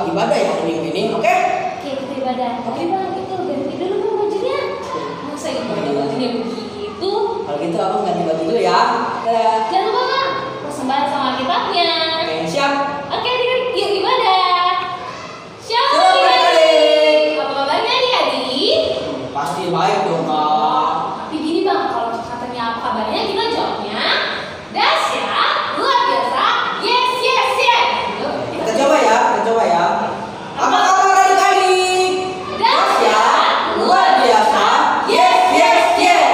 ibadah ya minggu ini, oke? Oke, kita ibadah. Oke bang, itu ganti dulu bang bajunya. Masa ibadah bajunya begitu? Kalau gitu abang ganti baju dulu ya. Dadah. Jangan lupa bang, persembahan sama kitabnya. Oke, siap. Oke, yuk ibadah. Shalom Shalom, adik-adik. Apa kabarnya adik-adik? Pasti baik dong kak. Tapi gini bang, kalau katanya apa kabarnya kita jawabnya dahsyat, luar biasa, yes yes yes. Kita coba ya. Apa kabar adik-adik? Dahsyat, luar biasa, yes yes yes.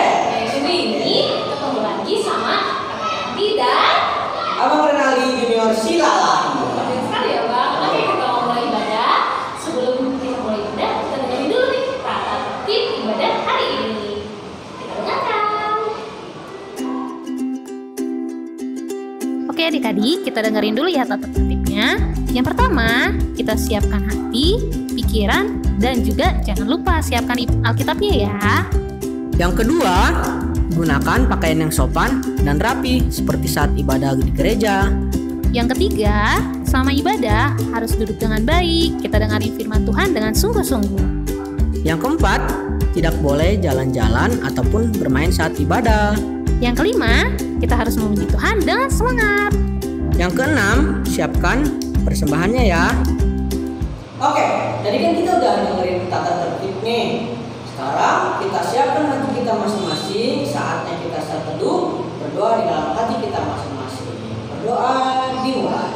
Minggu ini ketemu lagi sama kakak Yanti dan Abang Renaldi Junior Silala. Bagus sekali ya bang. Oke, kita mau mulai ibadah. Sebelum kita mulai ibadah, kita dengerin dulu nih tata tertib ibadah hari ini. Kita dengarkan. Oke adik-adik, kita dengerin dulu ya tata tertibnya. Yang pertama, kita siapkan hati, pikiran, dan juga jangan lupa siapkan Alkitabnya ya. Yang kedua, gunakan pakaian yang sopan dan rapi seperti saat ibadah di gereja. Yang ketiga, selama ibadah harus duduk dengan baik. Kita dengarin firman Tuhan dengan sungguh-sungguh. Yang keempat, tidak boleh jalan-jalan ataupun bermain saat ibadah. Yang kelima, kita harus memuji Tuhan dengan semangat. Yang keenam, siapkan persembahannya ya. Oke, tadi kan kita udah dengerin tata tertib nih. Sekarang kita siapkan hati kita masing-masing. Saatnya kita saat teduh, berdoa di dalam hati kita masing-masing. Berdoa dimulai.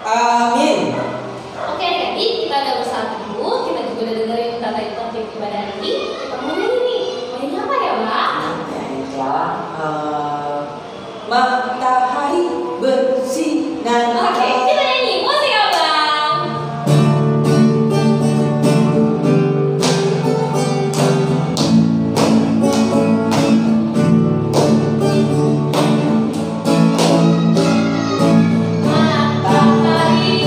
Amin. Oke adik-adik, kita udah bersatu. Kita juga udah dengerin tata tertib ibadah ini. Kita mulai nih. Mau nyanyi apa ya, Mbak? Matahari bersinar. Oke, kita nyanyi. Musik abang. Matahari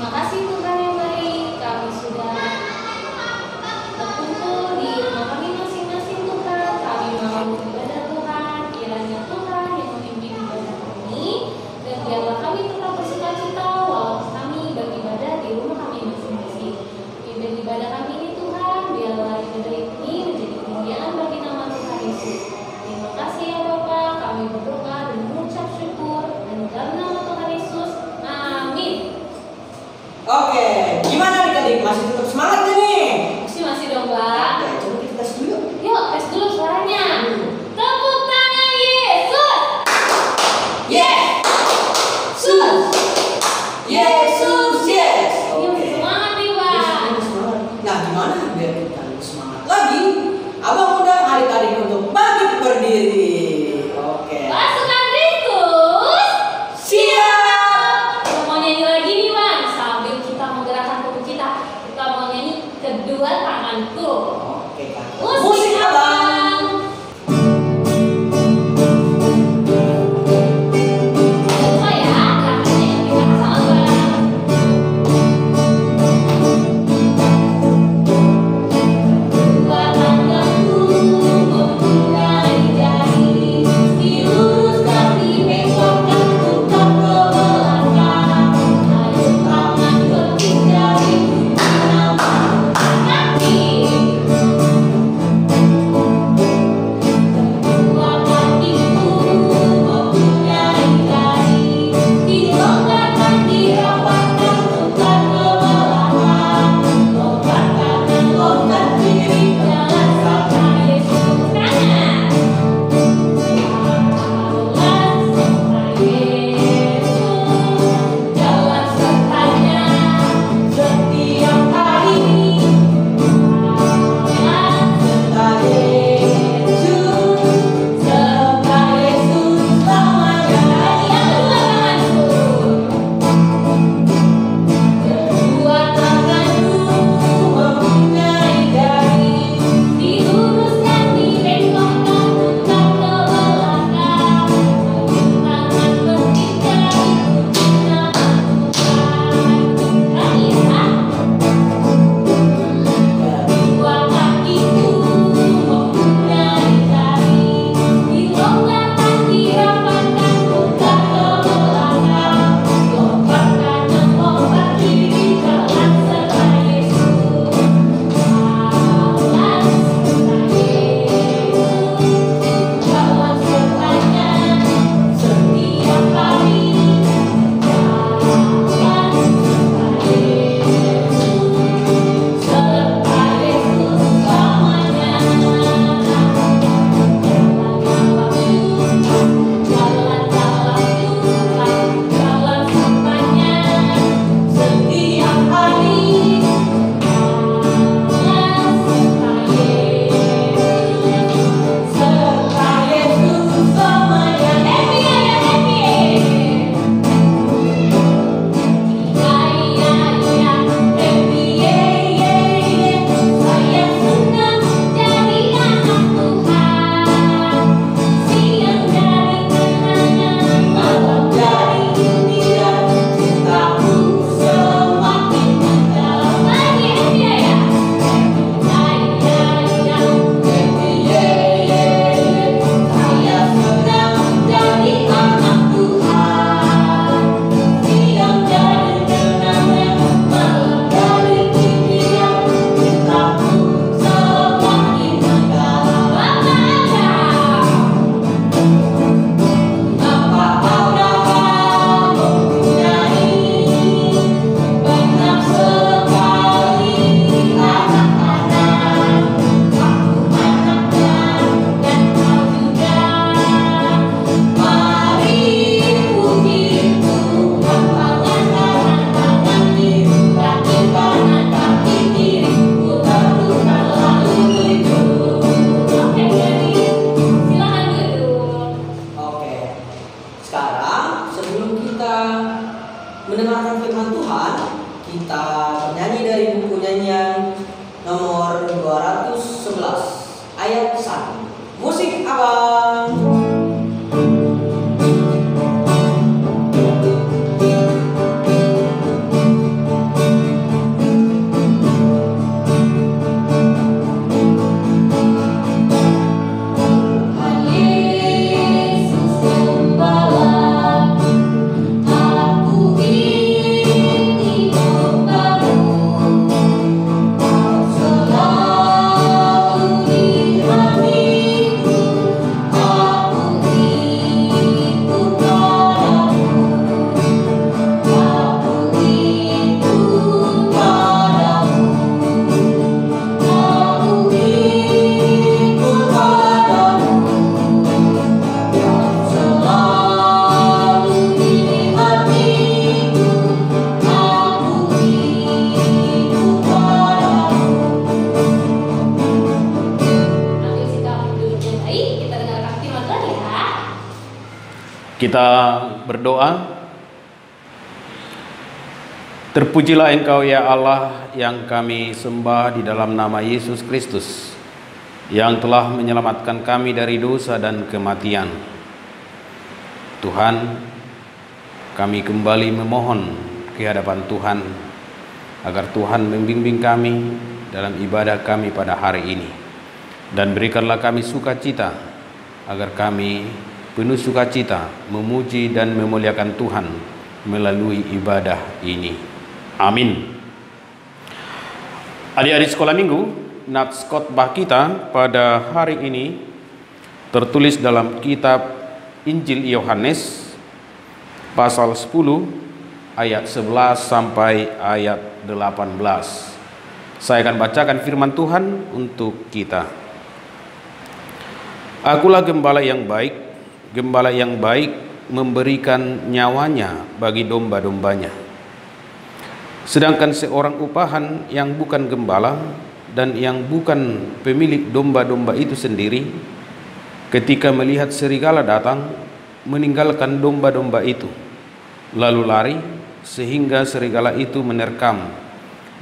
Terima kasih Tuhan yang baik, kami sudah berkumpul di rumah kami masing-masing Tuhan. Kami mau ibadah Tuhan, kiranya Tuhan yang memimpin ibadah kami, dan biarlah kami tetap bersukacita walaupun kami beribadah di rumah kami masing-masing. Pimpin ibadah kami ini Tuhan, biarlah ibadah ini menjadi kemuliaan bagi nama Tuhan Yesus. Terima kasih ya Bapa, kami berdoa dan mengucap syukur dan dalam nama Tuhan Yesus. Amin. Oke, gimana adik-adik? Masih tetap semangat gak nih? Masih dong, Mbak. Oke, coba kita tes dulu. Yuk, tes dulu suaranya. Tepuk tangan Yesus. Yesus, Yesus, yes. Ini masih semangat nih, Pak. Semangat. Nah, gimana biar kita lebih semangat lagi? Abang undang adik-adik untuk bangkit berdiri. Oke. Pasukan Kristus. Siap. Kita mau nyanyi lagi nih, Bang. Sambil kita menggerakkan tubuh kita mau nyanyi kedua tanganku. Oke, Kak. Musik abang. Lupa ya, gerakannya kita sama-sama. Kedua tanganku mempunyai jari, diluruskan, dibengkokkan, putar ke belakang. Ayo tangan berjari, nama kaki. Kedua kakiku mempunyai jari, dilonggarkan, dirapatkan, putar ke belakang. Lompat kanan, lompat kiri, jalan serta Yesus. Kanan. Jalan serta Yesus, jalan sertanya setiap hari. Jalan serta Yesus, serta Yesus selamanya. Kedua tanganku mempunyai jari, diluruskan, dibengkokkan, putar ke belakang. Tangan bertiga ikuti nama Tuhan. Kami ya. Kedua kakiku mempunyai jari, dilonggarkan, dirapatkan, putar ke belakang. Lompat kanan, lompat kiri, jalan serta Yesus. Jalan serta Yesus, jalan sertanya setiap hari. Jalan serta Yesus, serta Yesus selamanya. Jalan-jalan Tuhan, jalan sertanya setiap hari. Jalan serta Yesus, serta Yesus selamanya. Happy ya, happy. Saya senang jadi anak Tuhan. Siang dari kenangan, malam dari impian, cintaku semakin mendalam. Lagi ya. Saya senang jadi anak Tuhan. Siang dari kenangan, malam dari impian, cintaku semakin mendalam. Bapak Abraham mempunyai banyak sekali anak-anak. Aku anaknya dan kau juga. Mari puji Tuhan. Tangan kanan, tangan kiri, kaki kanan, kaki kiri, putar-putar lalu duduk. Oke, jadi silakan duduk. Oke. Sekarang sebelum kita mendengarkan firman Tuhan, kita bernyanyi dari buku nyanyian nomor 211 ayat 1. Musik abang. Kita berdoa. Terpujilah Engkau ya Allah yang kami sembah di dalam nama Yesus Kristus, yang telah menyelamatkan kami dari dosa dan kematian. Tuhan, kami kembali memohon ke hadapan Tuhan agar Tuhan membimbing kami dalam ibadah kami pada hari ini, dan berikanlah kami sukacita agar kami penuh sukacita memuji dan memuliakan Tuhan melalui ibadah ini. Amin. Adik-adik sekolah minggu, nats khotbah kita pada hari ini tertulis dalam kitab Injil Yohanes pasal 10 ayat 11 sampai ayat 18. Saya akan bacakan firman Tuhan untuk kita. Akulah gembala yang baik. Gembala yang baik memberikan nyawanya bagi domba-dombanya. Sedangkan seorang upahan yang bukan gembala dan yang bukan pemilik domba-domba itu sendiri, ketika melihat serigala datang, meninggalkan domba-domba itu, lalu lari sehingga serigala itu menerkam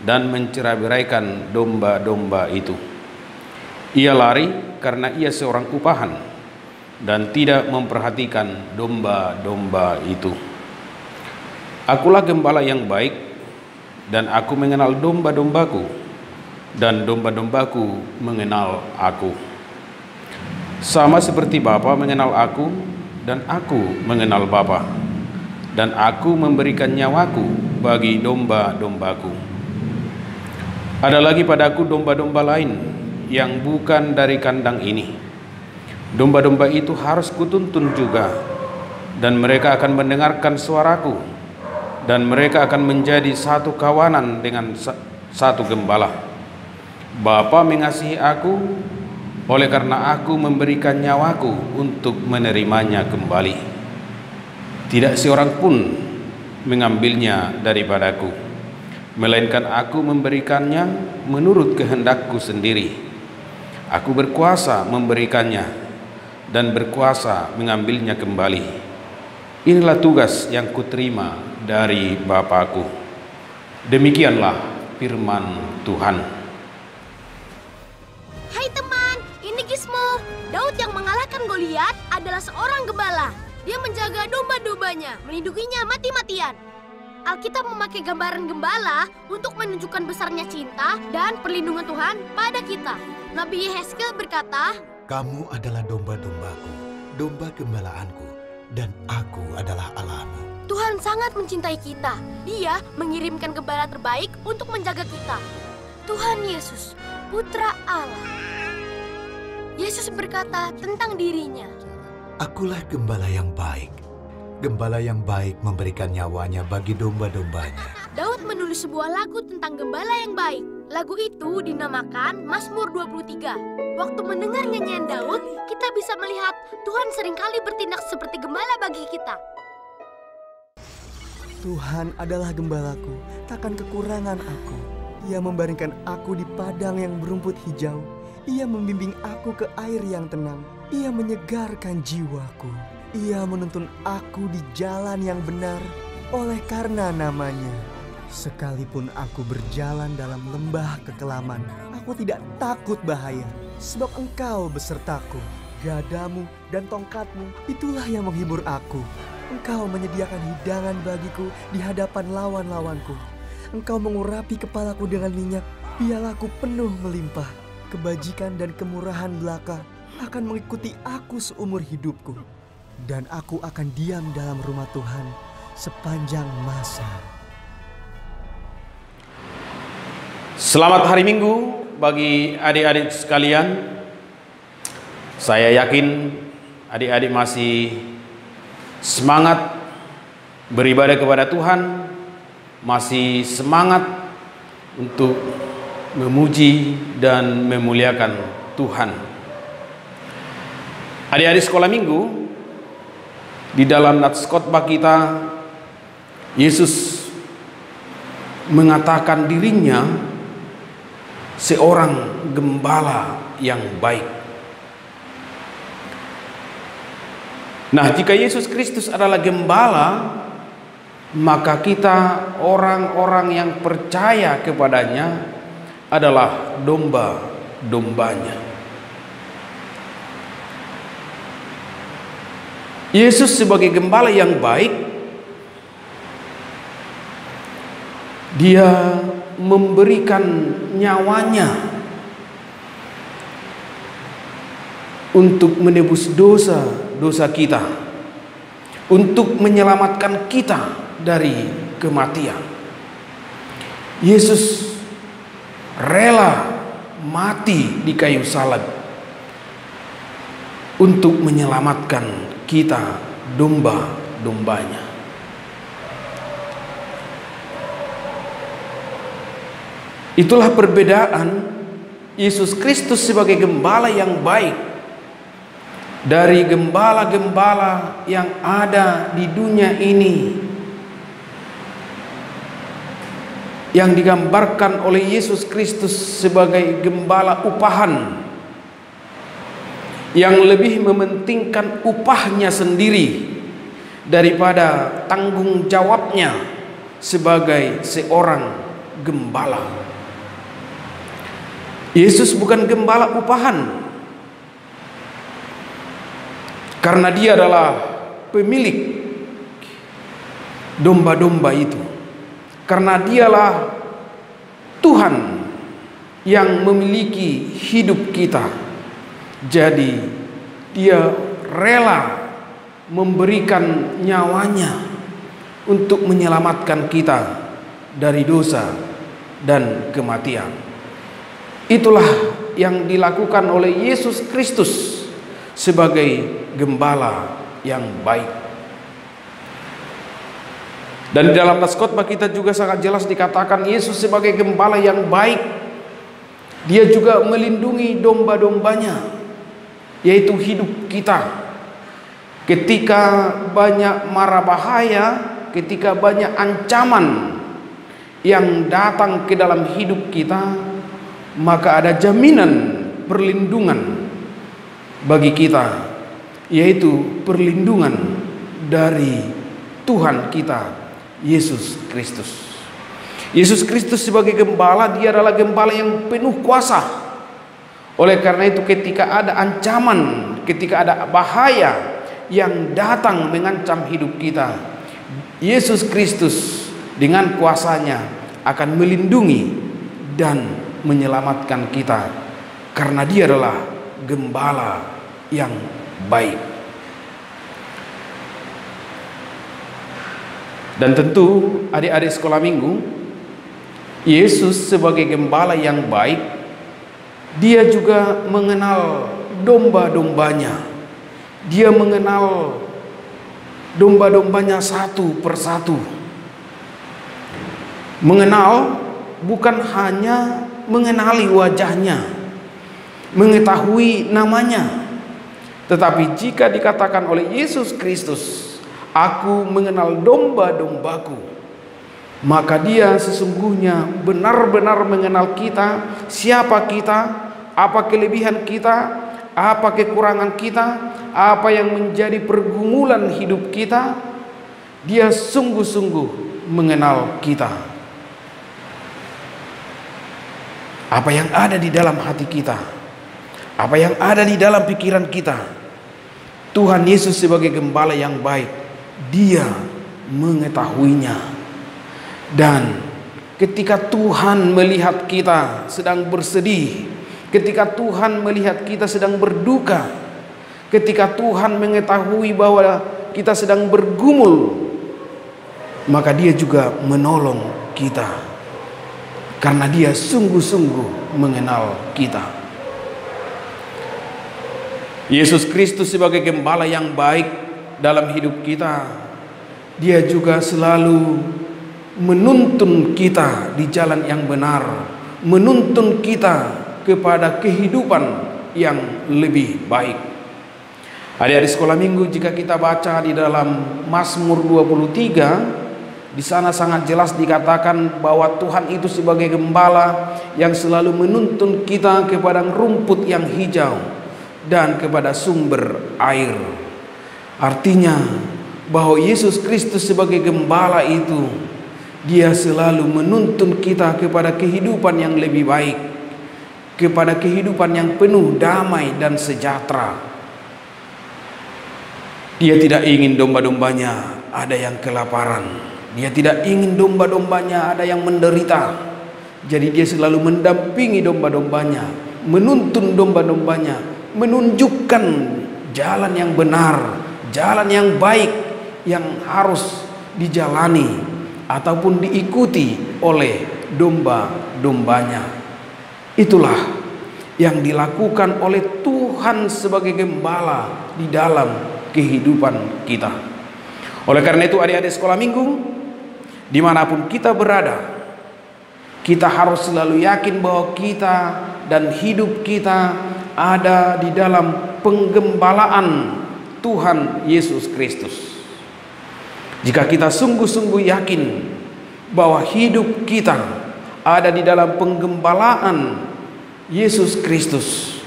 dan mencerai-beraikan domba-domba itu. Ia lari karena ia seorang upahan dan tidak memperhatikan domba-domba itu. Akulah gembala yang baik, dan aku mengenal domba-dombaku, dan domba-dombaku mengenal aku. Sama seperti Bapa mengenal aku, dan aku mengenal Bapa, dan aku memberikan nyawaku bagi domba-dombaku. Ada lagi padaku domba-domba lain yang bukan dari kandang ini. Domba-domba itu harus kutuntun juga, dan mereka akan mendengarkan suaraku, dan mereka akan menjadi satu kawanan dengan satu gembala. Bapa mengasihi aku, oleh karena aku memberikan nyawaku untuk menerimanya kembali. Tidak seorang pun mengambilnya daripadaku, melainkan aku memberikannya menurut kehendakku sendiri. Aku berkuasa memberikannya dan berkuasa mengambilnya kembali. Inilah tugas yang kuterima dari Bapakku. Demikianlah firman Tuhan. Hai teman, ini Gizmo. Daud yang mengalahkan Goliat adalah seorang gembala. Dia menjaga domba-dombanya, melindunginya mati-matian. Alkitab memakai gambaran gembala untuk menunjukkan besarnya cinta dan perlindungan Tuhan pada kita. Nabi Yehezkiel berkata, "Kamu adalah domba-dombaku, domba gembalaanku, dan aku adalah Allahmu." Tuhan sangat mencintai kita. Dia mengirimkan gembala terbaik untuk menjaga kita. Tuhan Yesus, Putra Allah. Yesus berkata tentang dirinya, "Akulah gembala yang baik. Gembala yang baik memberikan nyawanya bagi domba-dombanya." Daud menulis sebuah lagu tentang gembala yang baik. Lagu itu dinamakan Mazmur 23. Waktu mendengar nyanyian Daud, kita bisa melihat Tuhan seringkali bertindak seperti gembala bagi kita. Tuhan adalah gembalaku, takkan kekurangan aku. Ia membaringkan aku di padang yang berumput hijau. Ia membimbing aku ke air yang tenang. Ia menyegarkan jiwaku. Ia menuntun aku di jalan yang benar oleh karena namanya. Sekalipun aku berjalan dalam lembah kekelaman, aku tidak takut bahaya, sebab Engkau besertaku. Gadamu dan tongkatmu, itulah yang menghibur aku. Engkau menyediakan hidangan bagiku di hadapan lawan-lawanku. Engkau mengurapi kepalaku dengan minyak, pialaku penuh melimpah. Kebajikan dan kemurahan belaka akan mengikuti aku seumur hidupku. Dan aku akan diam dalam rumah Tuhan sepanjang masa. Selamat hari Minggu bagi adik-adik sekalian. Saya yakin adik-adik masih semangat beribadah kepada Tuhan, masih semangat untuk memuji dan memuliakan Tuhan. Adik-adik sekolah minggu, di dalam nats khotbah kita, Yesus mengatakan dirinya seorang gembala yang baik. Nah, jika Yesus Kristus adalah gembala, maka kita orang-orang yang percaya kepadanya adalah domba-dombanya. Yesus sebagai gembala yang baik, Dia memberikan nyawanya untuk menebus dosa kita, untuk menyelamatkan kita dari kematian. Yesus rela mati di kayu salib untuk menyelamatkan kita, domba-dombanya. Itulah perbedaan Yesus Kristus sebagai gembala yang baik dari gembala-gembala yang ada di dunia ini, yang digambarkan oleh Yesus Kristus sebagai gembala upahan, yang lebih mementingkan upahnya sendiri daripada tanggung jawabnya sebagai seorang gembala. Yesus bukan gembala upahan, karena Dia adalah pemilik domba-domba itu, karena Dialah Tuhan yang memiliki hidup kita. Jadi Dia rela memberikan nyawanya untuk menyelamatkan kita dari dosa dan kematian. Itulah yang dilakukan oleh Yesus Kristus sebagai gembala yang baik. Dan di dalam nas khotbah kita juga sangat jelas dikatakan Yesus sebagai gembala yang baik, Dia juga melindungi domba-dombanya, yaitu hidup kita. Ketika banyak mara bahaya, ketika banyak ancaman yang datang ke dalam hidup kita, maka ada jaminan perlindungan bagi kita, yaitu perlindungan dari Tuhan kita Yesus Kristus. Yesus Kristus sebagai gembala, Dia adalah gembala yang penuh kuasa. Oleh karena itu ketika ada ancaman, ketika ada bahaya yang datang mengancam hidup kita, Yesus Kristus dengan kuasanya akan melindungi dan menyelamatkan kita, karena Dia adalah gembala yang baik. Dan tentu adik-adik sekolah minggu, Yesus sebagai gembala yang baik, Dia juga mengenal domba-dombanya. Dia mengenal domba-dombanya satu persatu. Mengenal bukan hanya mengenali wajahnya, mengetahui namanya, tetapi jika dikatakan oleh Yesus Kristus, "Aku mengenal domba-dombaku," maka Dia sesungguhnya benar-benar mengenal kita, siapa kita, apa kelebihan kita, apa kekurangan kita, apa yang menjadi pergumulan hidup kita. Dia sungguh-sungguh mengenal kita. Apa yang ada di dalam hati kita, apa yang ada di dalam pikiran kita, Tuhan Yesus sebagai gembala yang baik, Dia mengetahuinya. Dan ketika Tuhan melihat kita sedang bersedih, ketika Tuhan melihat kita sedang berduka, ketika Tuhan mengetahui bahwa kita sedang bergumul, maka Dia juga menolong kita, karena Dia sungguh-sungguh mengenal kita. Yesus Kristus sebagai gembala yang baik dalam hidup kita, Dia juga selalu menuntun kita di jalan yang benar, menuntun kita kepada kehidupan yang lebih baik. Adik-adik sekolah minggu, jika kita baca di dalam Mazmur 23, di sana sangat jelas dikatakan bahwa Tuhan itu sebagai gembala yang selalu menuntun kita ke padang rumput yang hijau dan kepada sumber air. Artinya bahwa Yesus Kristus sebagai gembala itu, Dia selalu menuntun kita kepada kehidupan yang lebih baik, kepada kehidupan yang penuh damai dan sejahtera. Dia tidak ingin domba-dombanya ada yang kelaparan. Dia tidak ingin domba-dombanya ada yang menderita. Jadi dia selalu mendampingi domba-dombanya, menuntun domba-dombanya, menunjukkan jalan yang benar, jalan yang baik yang harus dijalani ataupun diikuti oleh domba-dombanya. Itulah yang dilakukan oleh Tuhan sebagai gembala di dalam kehidupan kita. Oleh karena itu adik-adik sekolah minggu, dimanapun kita berada, kita harus selalu yakin bahwa kita dan hidup kita ada di dalam penggembalaan Tuhan Yesus Kristus. Jika kita sungguh-sungguh yakin bahwa hidup kita ada di dalam penggembalaan Yesus Kristus,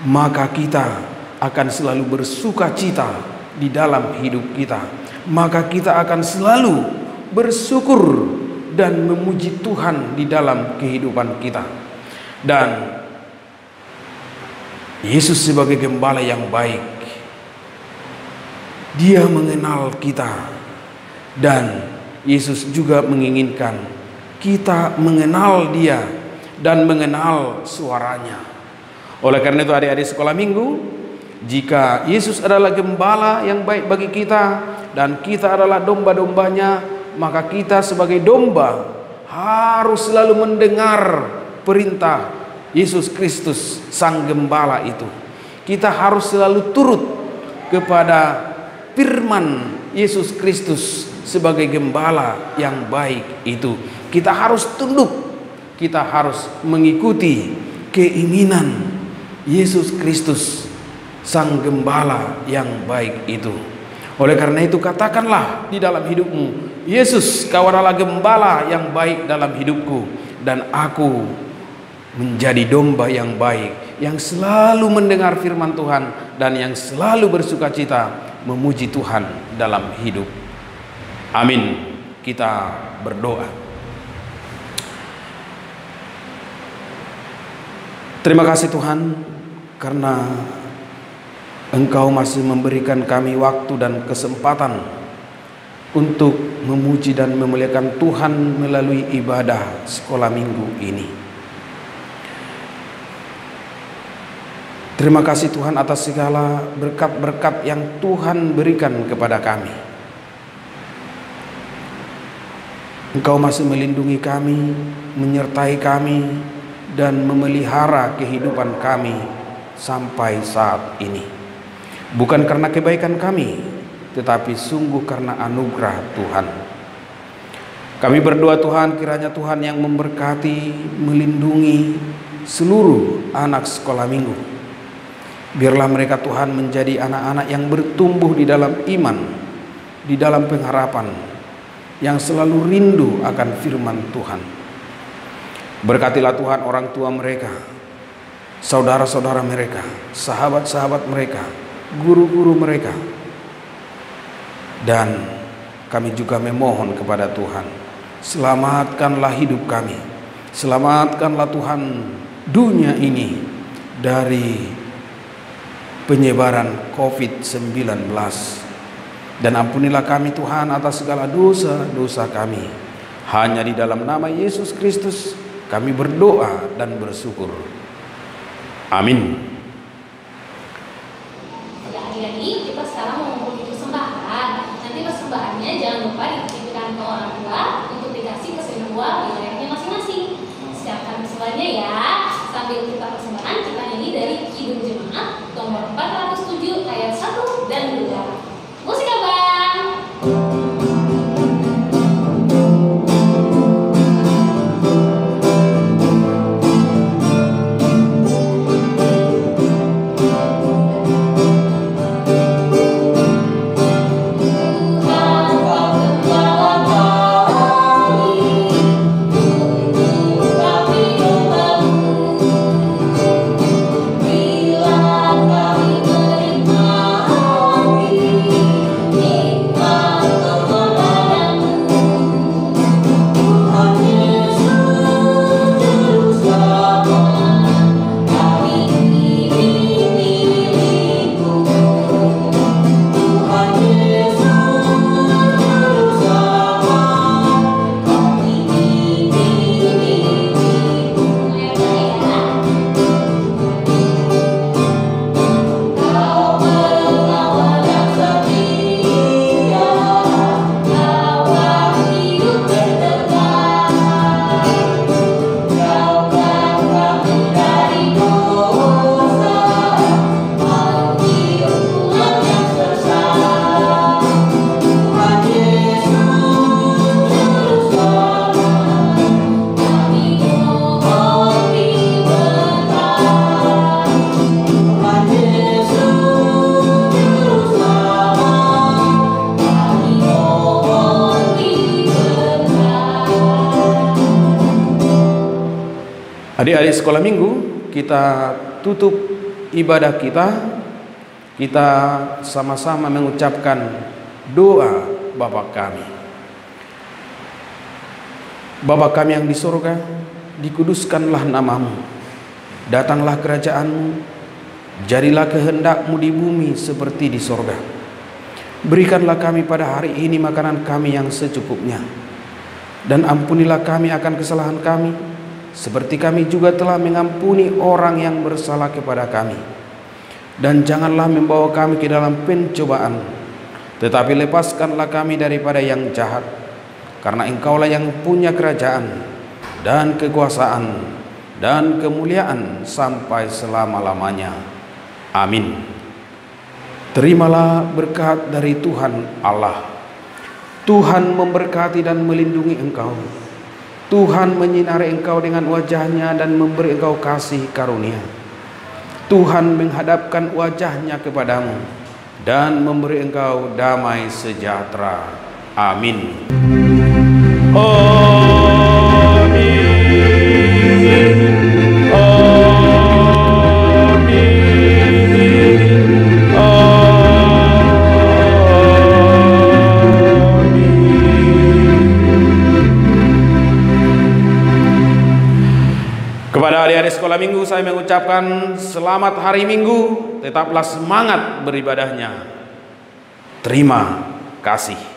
maka kita akan selalu bersuka cita di dalam hidup kita. Maka kita akan selalu bersyukur dan memuji Tuhan di dalam kehidupan kita. Dan Yesus sebagai gembala yang baik, Dia mengenal kita, dan Yesus juga menginginkan kita mengenal Dia dan mengenal suaranya. Oleh karena itu adik-adik sekolah minggu, jika Yesus adalah gembala yang baik bagi kita dan kita adalah domba-dombanya, maka kita sebagai domba harus selalu mendengar perintah Yesus Kristus sang gembala itu. Kita harus selalu turut kepada firman Yesus Kristus sebagai gembala yang baik itu. Kita harus tunduk, kita harus mengikuti keinginan Yesus Kristus sang gembala yang baik itu. Oleh karena itu katakanlah di dalam hidupmu, Yesus, Kau adalah gembala yang baik dalam hidupku, dan aku menjadi domba yang baik, yang selalu mendengar firman Tuhan dan yang selalu bersuka cita memuji Tuhan dalam hidup. Amin. Kita berdoa. Terima kasih Tuhan, karena Engkau masih memberikan kami waktu dan kesempatan untuk memuji dan memuliakan Tuhan melalui ibadah sekolah minggu ini. Terima kasih Tuhan atas segala berkat-berkat yang Tuhan berikan kepada kami. Engkau masih melindungi kami, menyertai kami, dan memelihara kehidupan kami sampai saat ini. Bukan karena kebaikan kami, tetapi sungguh karena anugerah Tuhan. Kami berdoa Tuhan, kiranya Tuhan yang memberkati, melindungi seluruh anak sekolah minggu. Biarlah mereka Tuhan menjadi anak-anak yang bertumbuh di dalam iman, di dalam pengharapan, yang selalu rindu akan firman Tuhan. Berkatilah Tuhan orang tua mereka, saudara-saudara mereka, sahabat-sahabat mereka, guru-guru mereka. Dan kami juga memohon kepada Tuhan, selamatkanlah hidup kami, selamatkanlah Tuhan dunia ini dari penyebaran COVID-19, dan ampunilah kami Tuhan atas segala dosa-dosa kami. Hanya di dalam nama Yesus Kristus kami berdoa dan bersyukur. Amin. Adik-adik, kita sekarang mau mengumpulkan persembahan. Nanti persembahannya jangan lupa dititipkan ke orang tua untuk dikasih ke semua wilayahnya masing-masing. Siapkan persembahannya ya. Sambil kita persembahan, kita nyanyi dari Kidung Jemaat nomor 407 ayat 1 dan 2. Musik abang. Adik-adik sekolah minggu, kita tutup ibadah kita. Kita sama-sama mengucapkan doa Bapa kami. Bapa kami yang di surga, dikuduskanlah namamu. Datanglah kerajaanmu, jadilah kehendakmu di bumi seperti di surga. Berikanlah kami pada hari ini makanan kami yang secukupnya. Dan ampunilah kami akan kesalahan kami, seperti kami juga telah mengampuni orang yang bersalah kepada kami. Dan janganlah membawa kami ke dalam pencobaan, tetapi lepaskanlah kami daripada yang jahat. Karena Engkaulah yang punya kerajaan dan kekuasaan dan kemuliaan sampai selama-lamanya. Amin. Terimalah berkat dari Tuhan Allah. Tuhan memberkati dan melindungi engkau. Tuhan menyinari engkau dengan wajahnya dan memberi engkau kasih karunia. Tuhan menghadapkan wajahnya kepadamu dan memberi engkau damai sejahtera. Amin. Kepada adik-adik sekolah minggu saya mengucapkan selamat hari Minggu, tetaplah semangat beribadahnya. Terima kasih.